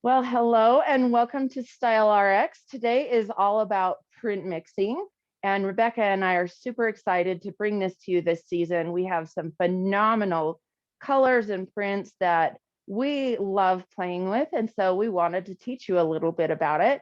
Well, hello and welcome to Style RX. Today is all about print mixing, and Rebecca and I are super excited to bring this to you this season. We have some phenomenal colors and prints that we love playing with, and so we wanted to teach you a little bit about it.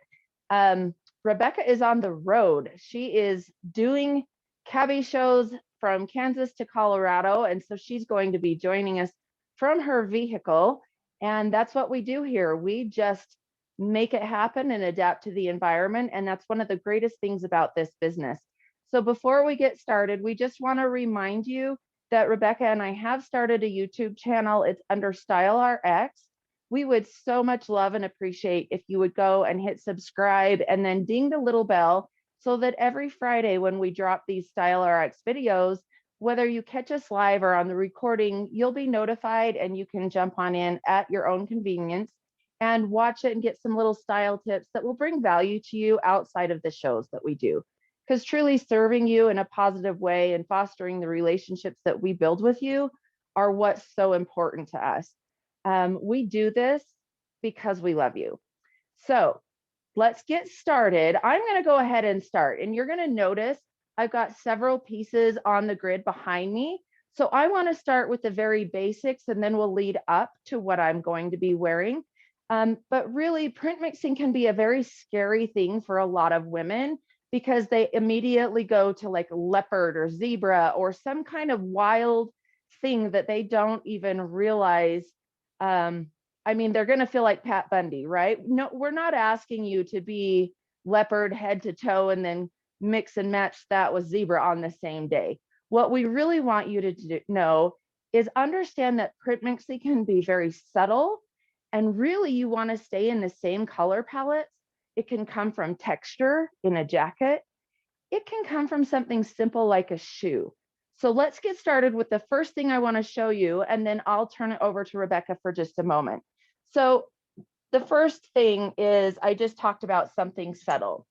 Rebecca is on the road. She is doing cabbie shows from Kansas to Colorado, and so she's going to be joining us from her vehicle. And that's what we do here. We just make it happen and adapt to the environment. And that's one of the greatest things about this business. So before we get started, we just want to remind you that Rebecca and I have started a YouTube channel. It's under Style RX. We would so much love and appreciate if you would go and hit subscribe and then ding the little bell so that every Friday when we drop these Style RX videos, whether you catch us live or on the recording, you'll be notified and you can jump on in at your own convenience and watch it and get some little style tips that will bring value to you outside of the shows that we do. Because truly serving you in a positive way and fostering the relationships that we build with you are what's so important to us. We do this because we love you. So let's get started. I'm going to go ahead and start, and you're going to notice I've got several pieces on the grid behind me. So I want to start with the very basics and then we'll lead up to what I'm going to be wearing. But really, print mixing can be a very scary thing for a lot of women because they immediately go to like leopard or zebra or some kind of wild thing that they don't even realize. I mean, they're going to feel like Pat Bundy, right? No, we're not asking you to be leopard head to toe and then mix and match that with zebra on the same day. What we really want you to know is understand that print mixing can be very subtle, and really you want to stay in the same color palettes. It can come from texture in a jacket. It can come from something simple like a shoe. So let's get started with the first thing I want to show you, and then I'll turn it over to Rebecca for just a moment. So the first thing is I just talked about something subtle.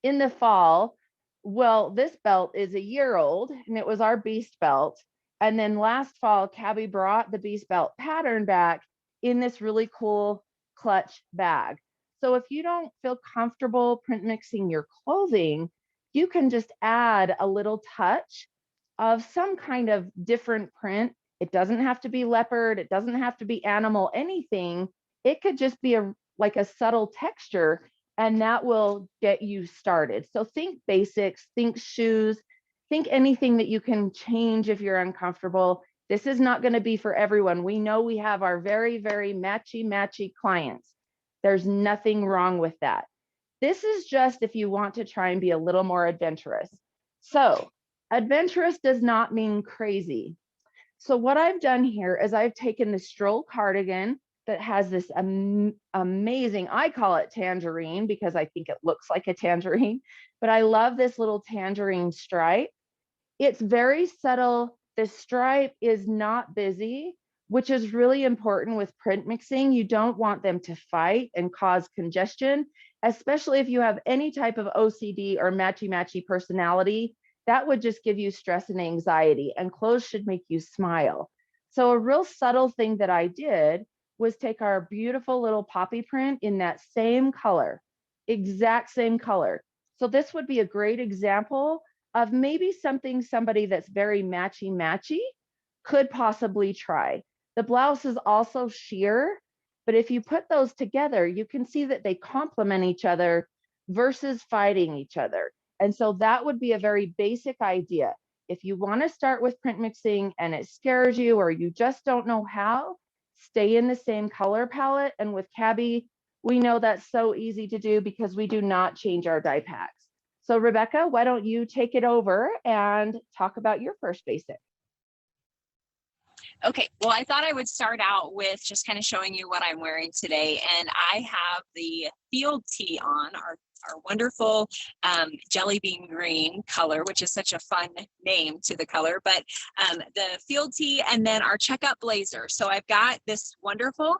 In the fall, well, this belt is a year old and it was our Beast belt. And then last fall, Cabby brought the Beast belt pattern back in this really cool clutch bag. So if you don't feel comfortable print mixing your clothing, you can just add a little touch of some kind of different print. It doesn't have to be leopard. It doesn't have to be animal, anything. It could just be like a subtle texture, and that will get you started. So think basics, think shoes, think anything that you can change if you're uncomfortable. This is not going to be for everyone. We know we have our very, very matchy clients. There's nothing wrong with that. This is just if you want to try and be a little more adventurous. So adventurous does not mean crazy. So what I've done here is I've taken the stroll cardigan that has this amazing, I call it tangerine because I think it looks like a tangerine, but I love this little tangerine stripe. It's very subtle. The stripe is not busy, which is really important with print mixing. You don't want them to fight and cause congestion, especially if you have any type of OCD or matchy personality. That would just give you stress and anxiety, and clothes should make you smile. So a real subtle thing that I did was take our beautiful little poppy print in that same color, exact same color. So this would be a great example of maybe something somebody that's very matchy could possibly try. The blouse is also sheer, but if you put those together, you can see that they complement each other versus fighting each other. And so that would be a very basic idea. If you want to start with print mixing and it scares you or you just don't know how, stay in the same color palette. And with Cabby, we know that's so easy to do because we do not change our die packs. So Rebecca, why don't you take it over and talk about your first basic? Okay, well, I thought I would start out with just kind of showing you what I'm wearing today. And I have the field tee on, our wonderful jelly bean green color, which is such a fun name to the color, but the field tee and then our checkup blazer. So I've got this wonderful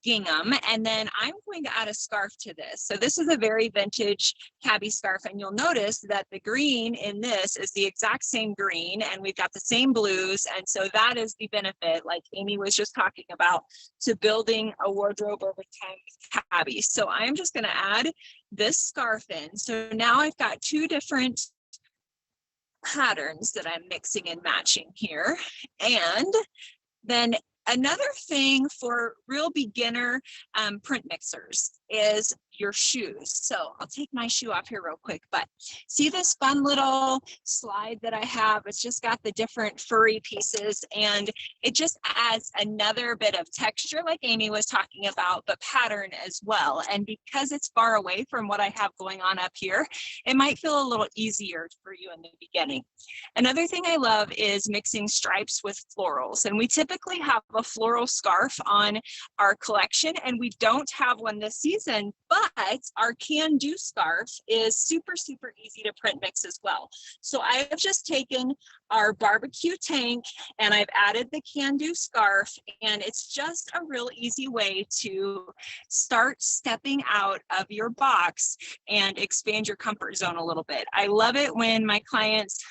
gingham, and then I'm going to add a scarf to this. So this is a very vintage tabby scarf, and you'll notice that the green in this is the exact same green, and we've got the same blues, and so that is the benefit, like Amy was just talking about, to building a wardrobe over time with tabbies. So I'm just going to add this scarf in. So now I've got two different patterns that I'm mixing and matching here. And then another thing for real beginner print mixers is your shoes. So I'll take my shoe off here real quick, but see this fun little slide that I have? It's just got the different furry pieces, and it just adds another bit of texture like Amy was talking about, but pattern as well. And because it's far away from what I have going on up here, it might feel a little easier for you in the beginning. Another thing I love is mixing stripes with florals, and we typically have a floral scarf on our collection, and we don't have one this season, but our can-do scarf is super easy to print mix as well. So I've just taken our barbecue tank and I've added the can-do scarf, and it's just a real easy way to start stepping out of your box and expand your comfort zone a little bit. I love it when my clients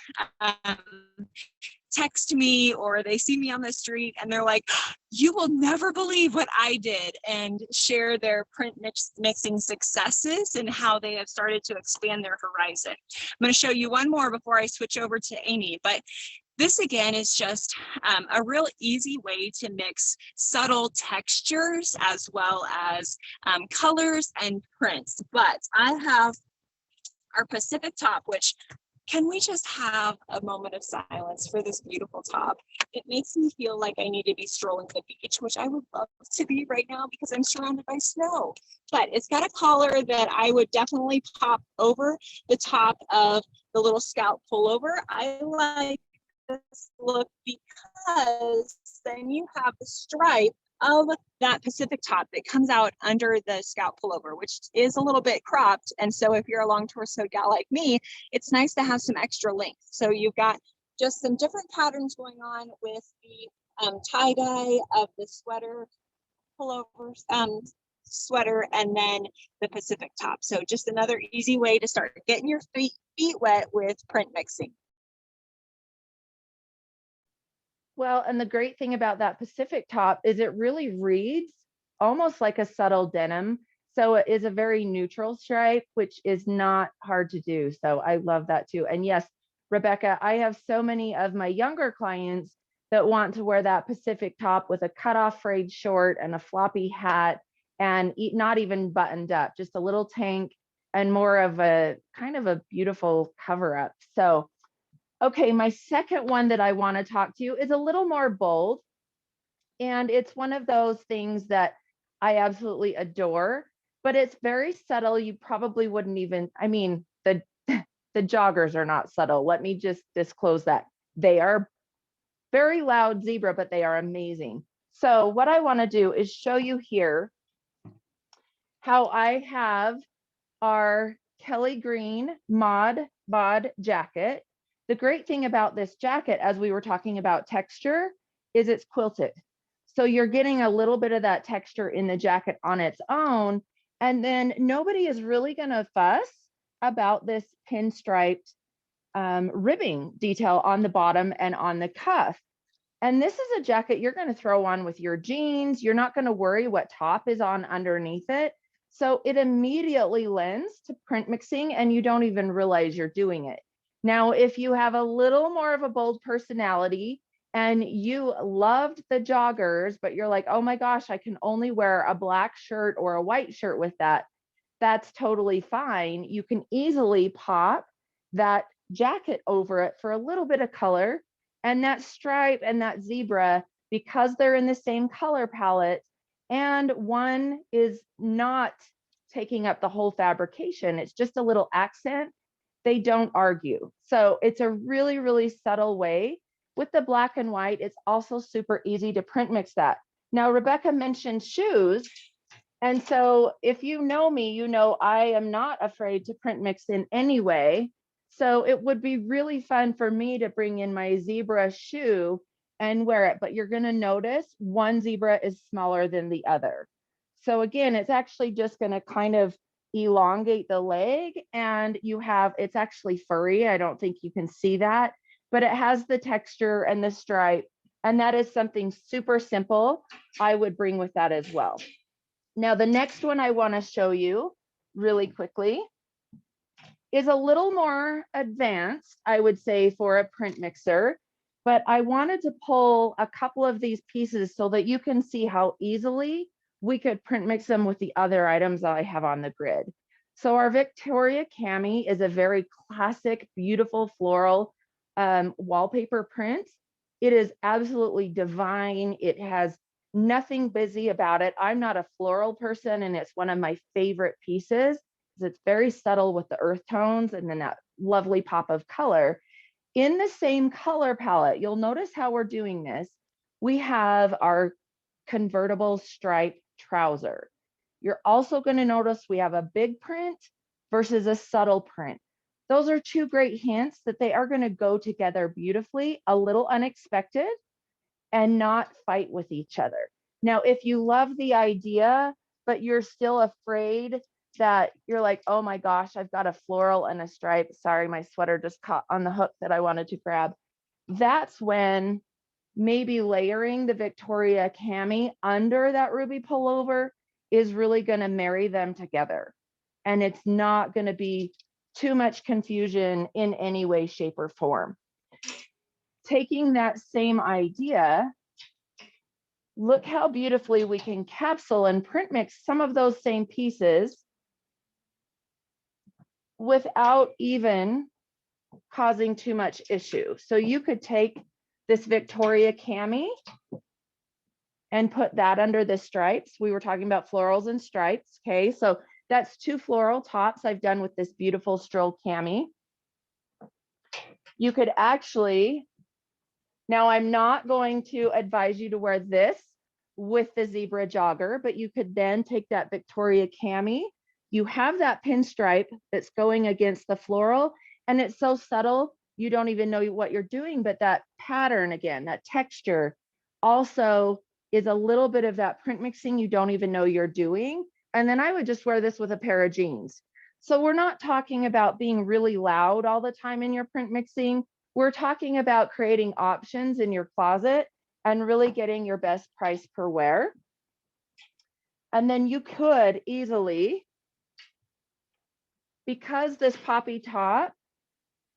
text me or they see me on the street and they're like, you will never believe what I did, and share their print mixing successes and how they have started to expand their horizon. I'm going to show you one more before I switch over to Amy, but this again is just a real easy way to mix subtle textures as well as colors and prints. But I have our Pacific top, which, can we just have a moment of silence for this beautiful top? It makes me feel like I need to be strolling the beach, which I would love to be right now because I'm surrounded by snow. But it's got a collar that I would definitely pop over the top of the little scalp pullover. I like this look because then you have the stripe of that Pacific top that comes out under the scalp pullover, which is a little bit cropped. And so if you're a long torso gal like me, it's nice to have some extra length. So you've got just some different patterns going on with the tie-dye of the sweater pullover sweater, and then the Pacific top. So just another easy way to start getting your feet wet with print mixing. Well, and the great thing about that Pacific top is it really reads almost like a subtle denim. So it is a very neutral stripe, which is not hard to do. So I love that too. And yes, Rebecca, I have so many of my younger clients that want to wear that Pacific top with a cutoff frayed short and a floppy hat, and not even buttoned up, just a little tank and more of a kind of a beautiful cover up. So okay, my second one that I want to talk to you is a little more bold. And it's one of those things that I absolutely adore, but it's very subtle. You probably wouldn't even, I mean, the joggers are not subtle. Let me just disclose that. They are very loud zebra, but they are amazing. So what I want to do is show you here how I have our Kelly Green Mod Bod jacket. The great thing about this jacket, as we were talking about texture, is it's quilted. So you're getting a little bit of that texture in the jacket on its own. And then nobody is really going to fuss about this pinstriped ribbing detail on the bottom and on the cuff. And this is a jacket you're going to throw on with your jeans. You're not going to worry what top is on underneath it. So it immediately lends to print mixing, and you don't even realize you're doing it. Now, if you have a little more of a bold personality and you loved the joggers, but you're like, oh my gosh, I can only wear a black shirt or a white shirt with that, that's totally fine. You can easily pop that jacket over it for a little bit of color, and that stripe and that zebra, because they're in the same color palette and one is not taking up the whole fabrication, it's just a little accent, they don't argue. So it's a really subtle way. With the black and white, it's also super easy to print mix that. Now, Rebecca mentioned shoes. And so if you know me, you know I am not afraid to print mix in any way. So it would be really fun for me to bring in my zebra shoe and wear it, but you're going to notice one zebra is smaller than the other. So again, it's actually just going to kind of elongate the leg, and it's actually furry. I don't think you can see that, but it has the texture and the stripe, and that is something super simple I would bring with that as well. Now, the next one I want to show you really quickly is a little more advanced, I would say, for a print mixer, but I wanted to pull a couple of these pieces so that you can see how easily we could print mix them with the other items that I have on the grid. So our Victoria Cami is a very classic, beautiful floral wallpaper print. It is absolutely divine. It has nothing busy about it. I'm not a floral person, and it's one of my favorite pieces. It's very subtle with the earth tones and then that lovely pop of color. In the same color palette, you'll notice how we're doing this. We have our convertible striped trouser. You're also going to notice we have a big print versus a subtle print. Those are two great hints that they are going to go together beautifully, a little unexpected, and not fight with each other. Now, if you love the idea, but you're still afraid that you're like, oh my gosh, I've got a floral and a stripe. Sorry, my sweater just caught on the hook that I wanted to grab. That's when maybe layering the Victoria Cami under that ruby pullover is really going to marry them together. And it's not going to be too much confusion in any way, shape, or form. Taking that same idea, look how beautifully we can capsule and print mix some of those same pieces without even causing too much issue. So you could take this Victoria Cami and put that under the stripes. We were talking about florals and stripes. Okay, so that's two floral tops I've done with this beautiful stroll Cami. You could actually, now I'm not going to advise you to wear this with the zebra jogger, but you could then take that Victoria Cami. You have that pinstripe that's going against the floral, and it's so subtle, you don't even know what you're doing, but that pattern again, that texture also is a little bit of that print mixing you don't even know you're doing. And then I would just wear this with a pair of jeans. So we're not talking about being really loud all the time in your print mixing. We're talking about creating options in your closet and really getting your best price per wear. And then you could easily, because this poppy top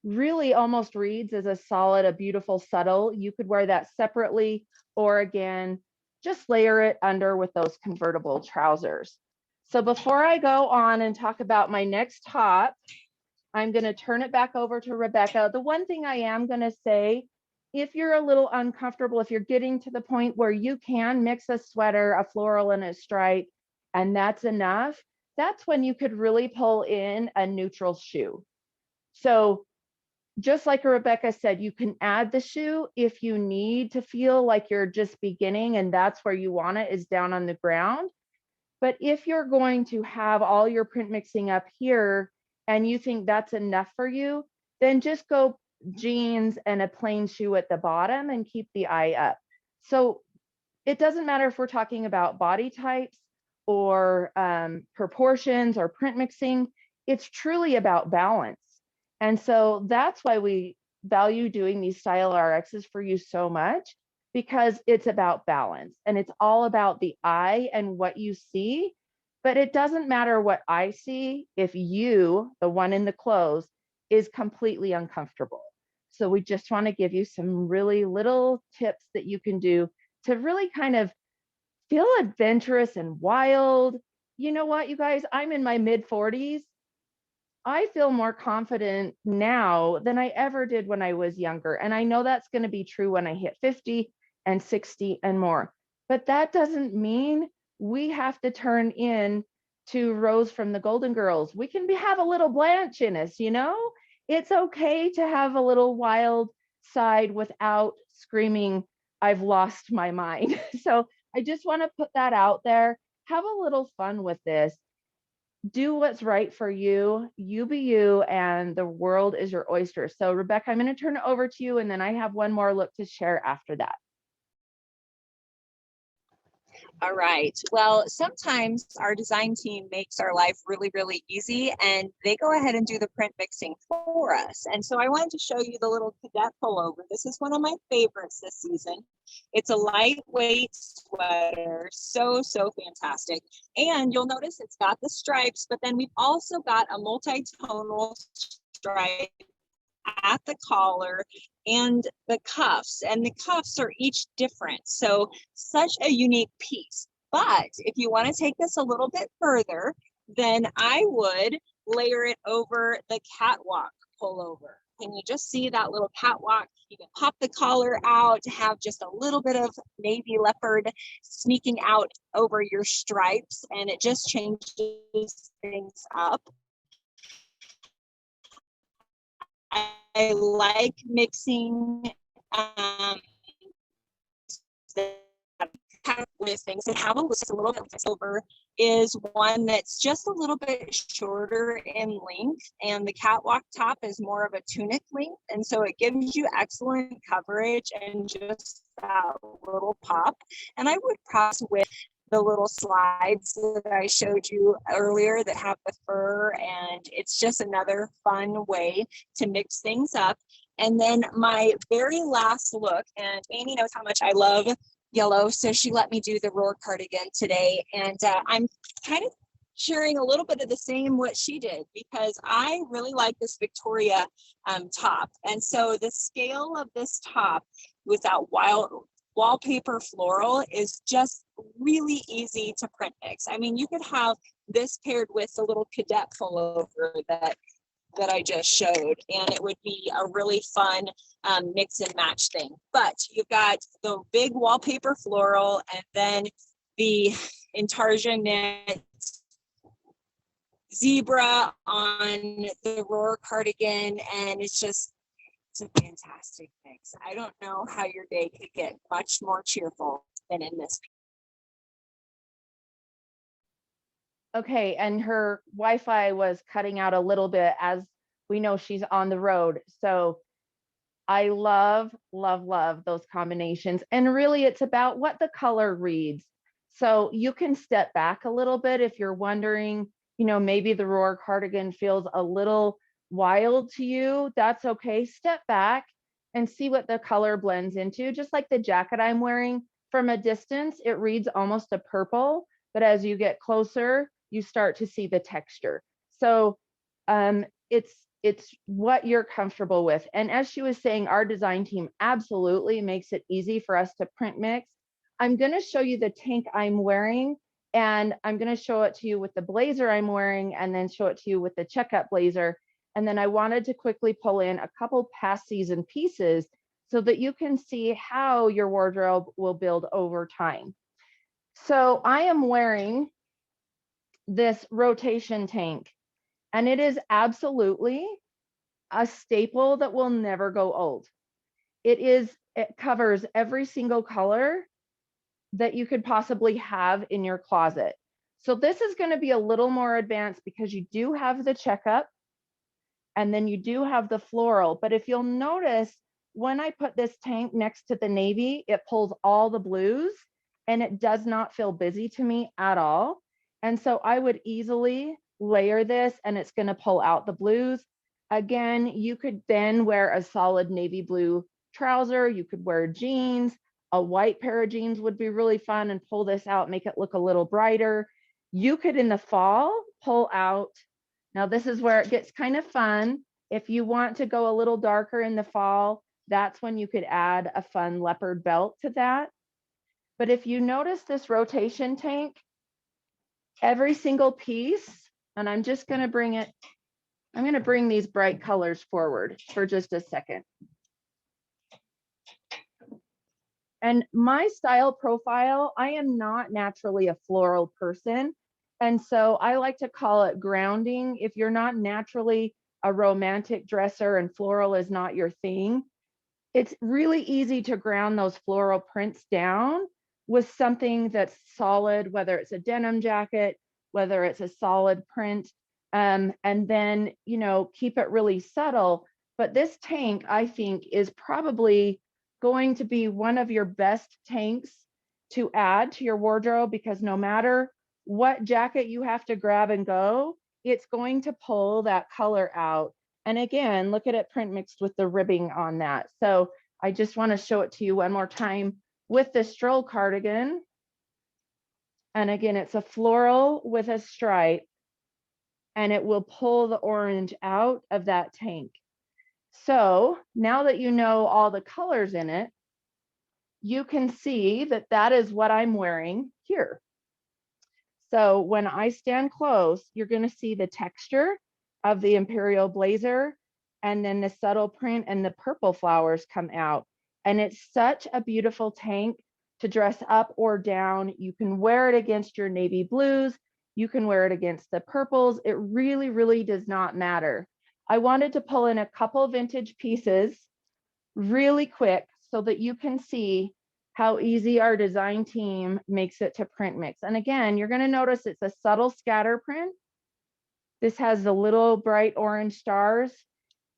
really almost reads as a solid, a beautiful subtle, you could wear that separately, or again, just layer it under with those convertible trousers. So before I go on and talk about my next top, I'm going to turn it back over to Rebecca. The one thing I am going to say, if you're a little uncomfortable, if you're getting to the point where you can mix a sweater, a floral, and a stripe, and that's enough, that's when you could really pull in a neutral shoe. So just like Rebecca said, you can add the shoe if you need to feel like you're just beginning and that's where you want it, is down on the ground. But if you're going to have all your print mixing up here and you think that's enough for you, then just go jeans and a plain shoe at the bottom and keep the eye up. So it doesn't matter if we're talking about body types or proportions or print mixing, it's truly about balance. And so that's why we value doing these style RXs for you so much, because it's about balance and it's all about the eye and what you see. But it doesn't matter what I see if you, the one in the clothes, is completely uncomfortable. So we just want to give you some really little tips that you can do to really kind of feel adventurous and wild. You know what, you guys, I'm in my mid 40s. I feel more confident now than I ever did when I was younger. And I know that's going to be true when I hit 50 and 60 and more. But that doesn't mean we have to turn in to Rose from the Golden Girls. We can have a little Blanche in us, you know? It's okay to have a little wild side without screaming, I've lost my mind. So I just want to put that out there. Have a little fun with this. Do what's right for you. You be you, and the world is your oyster. So Rebecca, I'm going to turn it over to you, and then I have one more look to share after that. All right. Well, sometimes our design team makes our life really, really easy and they go ahead and do the print mixing for us. And so I wanted to show you the little cadet pullover. This is one of my favorites this season. It's a lightweight sweater, so fantastic. And you'll notice it's got the stripes, but then we've also got a multi-tonal stripe at the collar and the cuffs, and the cuffs are each different. So such a unique piece. But if you want to take this a little bit further, then I would layer it over the catwalk pullover. Can you just see that little catwalk? You can pop the collar out to have just a little bit of navy leopard sneaking out over your stripes, and it just changes things up. I like mixing with things that have a little bit silver. Is one that's just a little bit shorter in length, and the catwalk top is more of a tunic length, and so it gives you excellent coverage and just that little pop. And I would cross with the little slides that I showed you earlier that have the fur, and it's just another fun way to mix things up. And then my very last look, and Amy knows how much I love yellow, so she let me do the Roar cardigan today, and I'm kind of sharing a little bit of the same what she did, because I really like this Victoria top. And so the scale of this top with that wallpaper floral is just really easy to print mix. I mean, you could have this paired with the little cadet pullover that I just showed, and it would be a really fun mix and match thing. But you've got the big wallpaper floral and then the intarsia knit zebra on the Roar cardigan, and it's a fantastic mix. I don't know how your day could get much more cheerful than in this. Okay, and her Wi-Fi was cutting out a little bit, as we know she's on the road. So I love those combinations. And really it's about what the color reads. So you can step back a little bit if you're wondering, maybe the Roar cardigan feels a little wild to you. That's okay. Step back and see what the color blends into. Just like the jacket I'm wearing, from a distance, it reads almost a purple, but as you get closer, you start to see the texture. So it's what you're comfortable with. And as she was saying, our design team absolutely makes it easy for us to print mix. I'm going to show you the tank I'm wearing, and I'm going to show it to you with the blazer I'm wearing, and then show it to you with the checkup blazer. And then I wanted to quickly pull in a couple past season pieces so that you can see how your wardrobe will build over time. So I am wearing this rotation tank, and it is absolutely a staple that will never go old. It covers every single color that you could possibly have in your closet. So this is going to be a little more advanced because you do have the checkup and then you do have the floral. But if you'll notice, when I put this tank next to the navy, it pulls all the blues and it does not feel busy to me at all. And so I would easily layer this and it's going to pull out the blues. Again, you could then wear a solid navy blue trouser. You could wear jeans. A white pair of jeans would be really fun, and pull this out, make it look a little brighter. You could, in the fall, pull out. Now this is where it gets kind of fun. If you want to go a little darker in the fall, that's when you could add a fun leopard belt to that. But if you notice this rotation tank, every single piece, and I'm just going to bring these bright colors forward for just a second. And my style profile, I am not naturally a floral person. And so I like to call it grounding. If you're not naturally a romantic dresser and floral is not your thing, it's really easy to ground those floral prints down with something that's solid, whether it's a denim jacket, whether it's a solid print, and then, keep it really subtle. But this tank, I think, is probably going to be one of your best tanks to add to your wardrobe, because no matter what jacket you have to grab and go, it's going to pull that color out. And again, look at it print mixed with the ribbing on that. So I just want to show it to you one more time with the stroll cardigan. And again, it's a floral with a stripe, and it will pull the orange out of that tank. So now that you know all the colors in it, you can see that that is what I'm wearing here. So when I stand close, you're going to see the texture of the imperial blazer, and then the subtle print and the purple flowers come out. And it's such a beautiful tank to dress up or down. You can wear it against your navy blues. You can wear it against the purples. It really, really does not matter. I wanted to pull in a couple vintage pieces really quick so that you can see how easy our design team makes it to print mix. And again, you're going to notice it's a subtle scatter print. This has the little bright orange stars.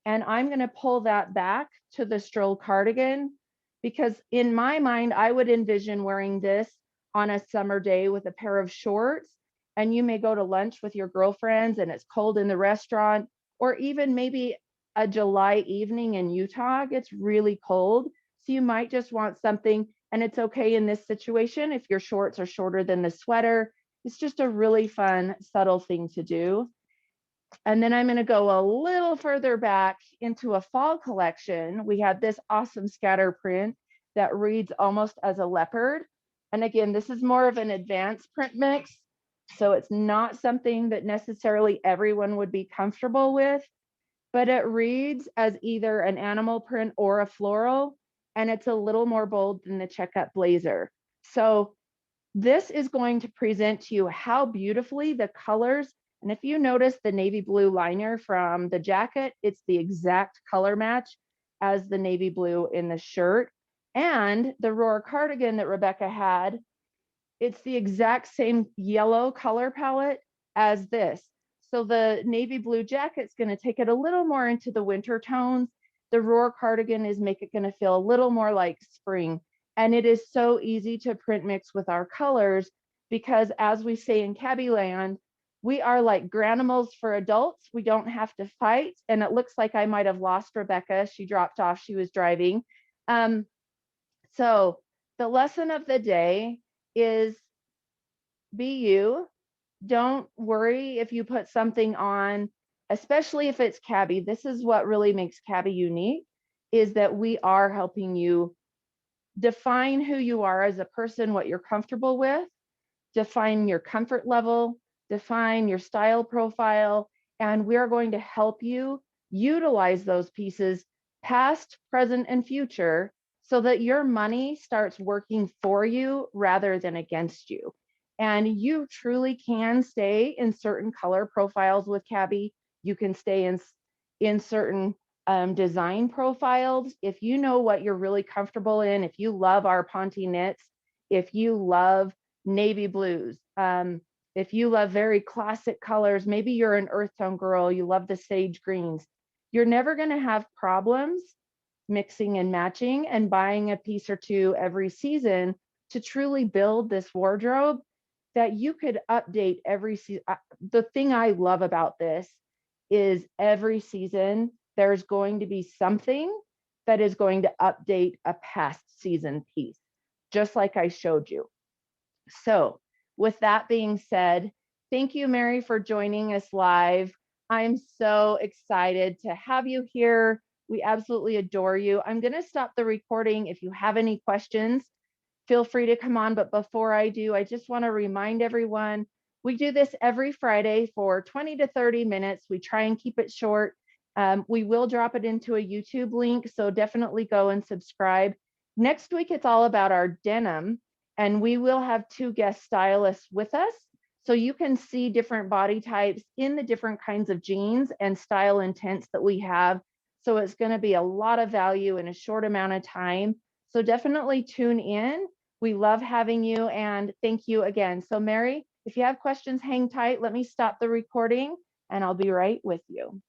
And I'm going to pull that back to the stroll cardigan, because in my mind, I would envision wearing this on a summer day with a pair of shorts. And you may go to lunch with your girlfriends and it's cold in the restaurant, or even maybe a July evening in Utah, it gets really cold. So you might just want something, and it's okay in this situation if your shorts are shorter than the sweater. It's just a really fun, subtle thing to do. And then I'm going to go a little further back into a fall collection. We had this awesome scatter print that reads almost as a leopard. And again, this is more of an advanced print mix, so it's not something that necessarily everyone would be comfortable with, but it reads as either an animal print or a floral, and it's a little more bold than the checkup blazer. So this is going to present to you how beautifully the colors, and if you notice the navy blue liner from the jacket, it's the exact color match as the navy blue in the shirt. And the Roar cardigan that Rebecca had, it's the exact same yellow color palette as this. So the navy blue jacket's going to take it a little more into the winter tones. The Roar cardigan is make it going to feel a little more like spring. And it is so easy to print mix with our colors, because as we say in Cabby land, we are like granimals for adults. We don't have to fight. And it looks like I might have lost Rebecca. She dropped off. She was driving. So the lesson of the day is be you. Don't worry if you put something on, especially if it's Cabby. This is what really makes Cabby unique, is that we are helping you define who you are as a person, what you're comfortable with, define your comfort level, define your style profile, and we're going to help you utilize those pieces past, present, and future, so that your money starts working for you rather than against you. And you truly can stay in certain color profiles with Cabby. You can stay in certain design profiles. If you know what you're really comfortable in, if you love our Ponte knits, if you love navy blues, if you love very classic colors, maybe you're an earth tone girl, you love the sage greens, you're never going to have problems mixing and matching and buying a piece or two every season to truly build this wardrobe that you could update every season. The thing I love about this is every season there's going to be something that is going to update a past season piece, just like I showed you. So with that being said, thank you, Mary, for joining us live. I'm so excited to have you here. We absolutely adore you. I'm going to stop the recording. If you have any questions, feel free to come on. But before I do, I just want to remind everyone, we do this every Friday for 20 to 30 minutes. We try and keep it short. We will drop it into a YouTube link, so definitely go and subscribe. Next week, it's all about our denim, and we will have 2 guest stylists with us, so you can see different body types in the different kinds of jeans and style intents that we have. So it's going to be a lot of value in a short amount of time. So definitely tune in. We love having you, and thank you again. So Mary, if you have questions, hang tight. Let me stop the recording and I'll be right with you.